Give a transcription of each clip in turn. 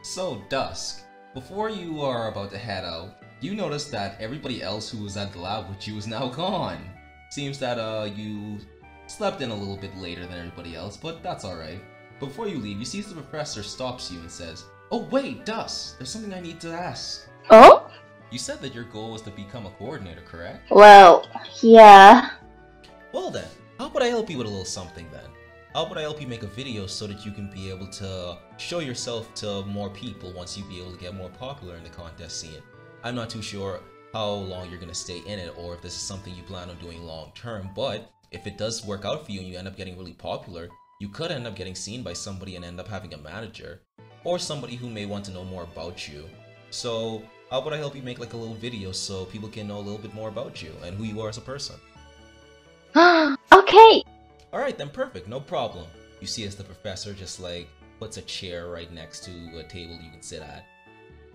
So, Dusk, before you are about to head out, you notice that everybody else who was at the lab with you is now gone. Seems that you slept in a little bit later than everybody else, but that's alright. Before you leave, you see the professor stops you and says, "Oh wait, Dusk, there's something I need to ask." Oh? You said that your goal was to become a coordinator, correct? Well, yeah. Well then, how about I help you with a little something then? How about I help you make a video so that you can be able to show yourself to more people once you be able to get more popular in the contest scene. I'm not too sure how long you're going to stay in it or if this is something you plan on doing long term, but if it does work out for you and you end up getting really popular, you could end up getting seen by somebody and end up having a manager or somebody who may want to know more about you. So how about I help you make like a little video so people can know a little bit more about you and who you are as a person? Okay. Alright then, perfect, no problem. You see as the professor just like puts a chair right next to a table you can sit at.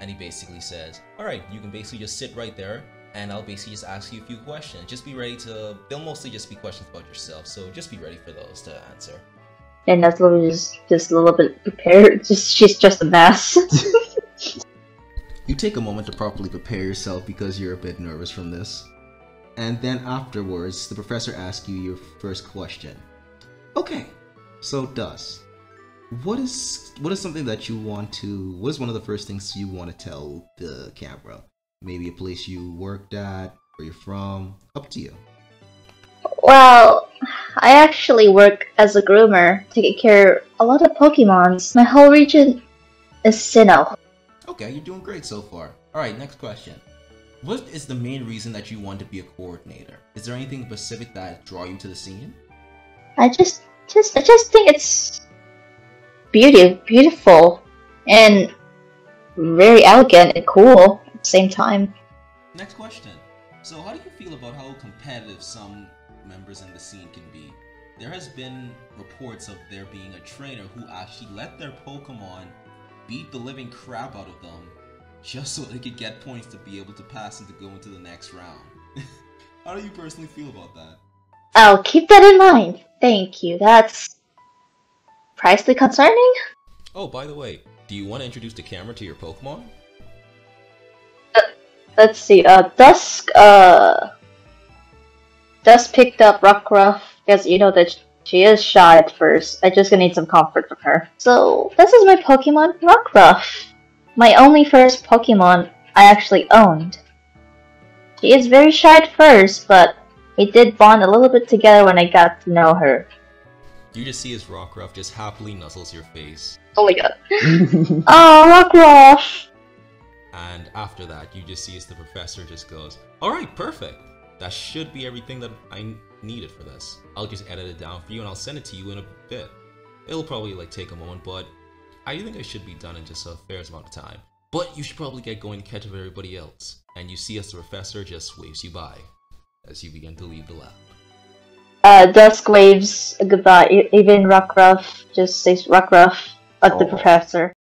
And he basically says, alright, you can basically just sit right there and I'll basically just ask you a few questions. Just be ready to, they'll mostly just be questions about yourself, so just be ready for those to answer. And Nestle was just a little bit prepared. She's just a mess. You take a moment to properly prepare yourself because you're a bit nervous from this. And then afterwards, the professor asks you your first question. Okay, so Dusk, what is something that you want to, what is one of the first things you want to tell the camera? Maybe a place you worked at, where you're from, up to you. Well, I actually work as a groomer, taking care of a lot of Pokemons. My whole region is Sinnoh. Okay, you're doing great so far. Alright, next question. What is the main reason that you want to be a coordinator? Is there anything specific that draw you to the scene? I just think it's beautiful, and very elegant and cool at the same time. Next question. So how do you feel about how competitive some members in the scene can be? There has been reports of there being a trainer who actually let their Pokemon beat the living crap out of them just so they could get points to be able to pass and to go into the next round. How do you personally feel about that? I'll keep that in mind. Thank you. That's precisely concerning. Oh, by the way, do you want to introduce the camera to your Pokemon? Let's see. Dusk picked up Rockruff because you know that she is shy at first. I just gonna need some comfort from her. So this is my Pokemon, Rockruff. My only first Pokemon I actually owned. She is very shy at first, but we did bond a little bit together when I got to know her. You just see as Rockruff just happily nuzzles your face. Oh my god. Oh, Rockruff! And after that, you just see as the professor just goes, alright, perfect! That should be everything that I needed for this. I'll just edit it down for you and I'll send it to you in a bit. It'll probably like take a moment, but I think I should be done in just a fair amount of time. But you should probably get going to catch up with everybody else. And you see as the professor just waves you by as you begin to leave the lab. Dusk waves goodbye. Even Rockruff just says Rockruff at the professor.